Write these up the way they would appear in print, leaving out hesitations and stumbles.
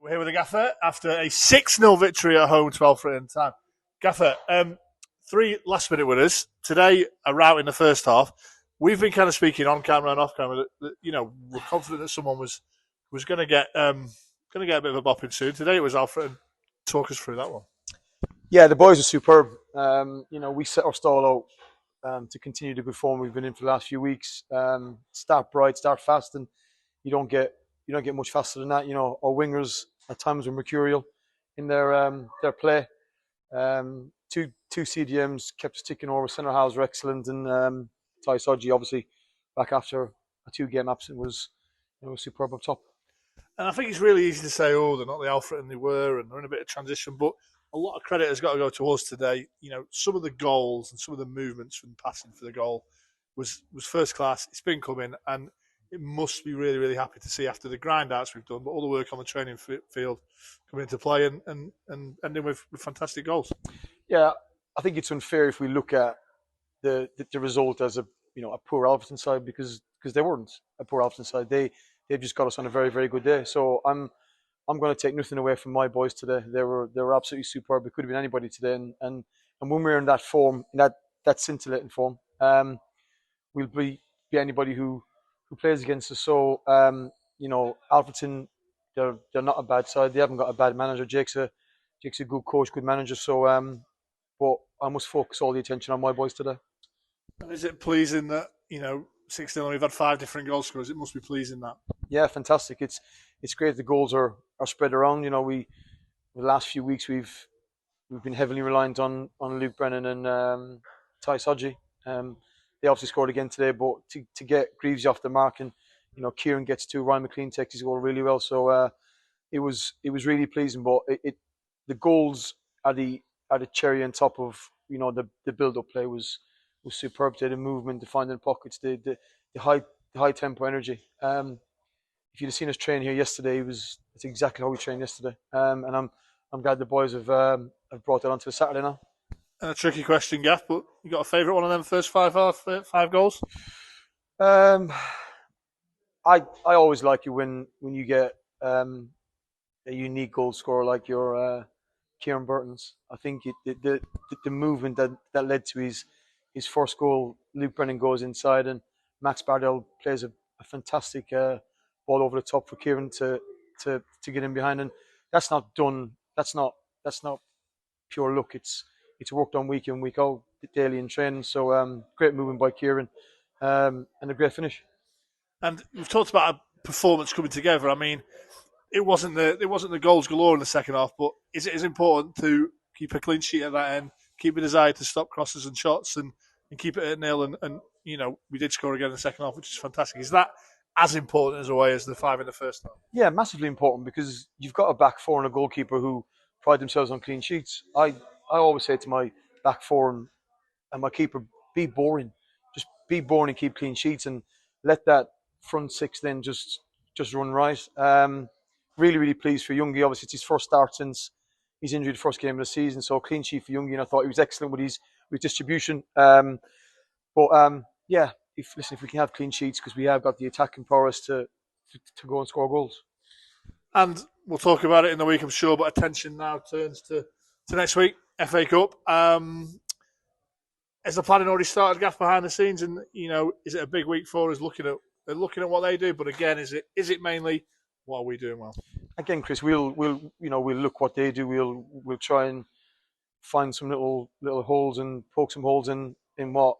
We're here with the Gaffer after a 6-0 victory at home to Alfreton time. Gaffer, three last-minute winners. Today, a rout in the first half. We've been kind of speaking on camera and off camera that we're confident that someone was going to get a bit of a bopping soon. Today it was Alfreton. Talk us through that one. Yeah, the boys are superb. We set our stall out to continue the good form we've been in for the last few weeks. Start bright, start fast, and you don't get much faster than that. Our wingers at times were mercurial in their play. Two CDMs kept us ticking over. Centre halves were excellent, and Ty Sodji obviously back after a 2-game absence was superb up top. And I think it's really easy to say, oh, they're not the Alfreton they were, and they're in a bit of transition. But a lot of credit has got to go to us today. Some of the goals and some of the movements from passing for the goal was first class. It's been coming, and it must be really, really happy to see after the grind outs we've done, but all the work on the training field coming into play and ending with fantastic goals. Yeah, I think it's unfair if we look at the result as a poor Alfreton side because they weren't a poor Alfreton side. They've just got us on a very, very good day. So I'm going to take nothing away from my boys today. They were absolutely superb. It could have been anybody today, and when we're in that form, in that scintillating form, we'll be anybody who plays against us. So Alfreton, they're not a bad side. They haven't got a bad manager. Jake's a good coach, good manager. So but I must focus all the attention on my boys today. And is it pleasing that 6-0, we've had 5 different goal scorers? It must be pleasing that. Yeah, fantastic. It's great. The goals are spread around. The last few weeks we've been heavily reliant on Luke Brennan and Ty Sodji. They obviously scored again today, but to get Greavesy off the mark and Kieran gets 2, Ryan McLean takes his goal really well. So it was really pleasing. But the goals are the cherry on top of the build up play was superb. The movement, the finding pockets, the high tempo energy. If you'd have seen us train here yesterday, it's exactly how we trained yesterday. And I'm glad the boys have brought that onto the Saturday now. And a tricky question, Gaff, but you got a favourite one of them first 5 goals? I always like you when you get a unique goal scorer like your Kieran Burton's. I think the movement that led to his first goal, Luke Brennan goes inside and Max Bardell plays a fantastic ball over the top for Kieran to get in behind, and that's not done. That's not pure luck. It's worked on week in, week out, daily in training. So great movement by Kieran, and a great finish. And we've talked about a performance coming together. I mean, it wasn't the goals galore in the second half, but is it as important to keep a clean sheet at that end, keep a desire to stop crosses and shots, and keep it at 0? And we did score again in the second half, which is fantastic. Is that as important as away as the 5 in the first half? Yeah, massively important because you've got a back four and a goalkeeper who pride themselves on clean sheets. I always say to my back four and my keeper, be boring. Just be boring and keep clean sheets and let that front 6 then just run right. Really, really pleased for Youngie. Obviously, it's his first start since his injury the first game of the season. So clean sheet for Youngie, and I thought he was excellent with his distribution. Yeah, if we can have clean sheets because we have got the attacking prowess to go and score goals. And we'll talk about it in the week, I'm sure. But attention now turns to next week, FA Cup. Has the planning already started, Gaff, behind the scenes? And is it a big week for us looking at what they do? But again, is it mainly what are we doing well? Again, Chris, we'll look what they do. We'll try and find some little holes and poke some holes in what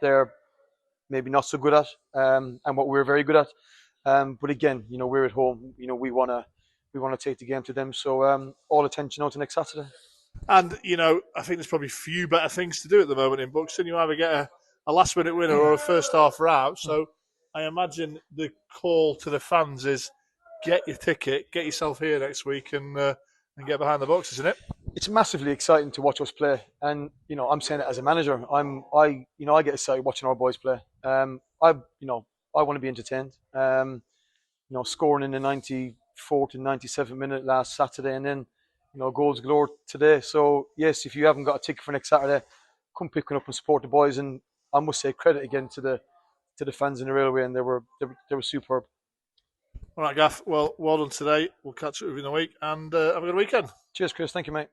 they're maybe not so good at, and what we're very good at. But again, we're at home. We wanna take the game to them. So all attention on to next Saturday. And I think there's probably few better things to do at the moment in Buxton. You either get a last-minute winner or a first-half rout. So I imagine the call to the fans is get your ticket, get yourself here next week, and get behind the box, isn't it? It's massively exciting to watch us play, and I'm saying it as a manager. I get excited watching our boys play. I want to be entertained. Scoring in the 94th and 97th minute last Saturday, and then goals galore today. So yes, if you haven't got a ticket for next Saturday, come pick one up and support the boys. And I must say credit again to the fans in the railway, and they were superb. All right, Gaff. Well done today. We'll catch up with you in a week, and have a good weekend. Cheers, Chris. Thank you, mate.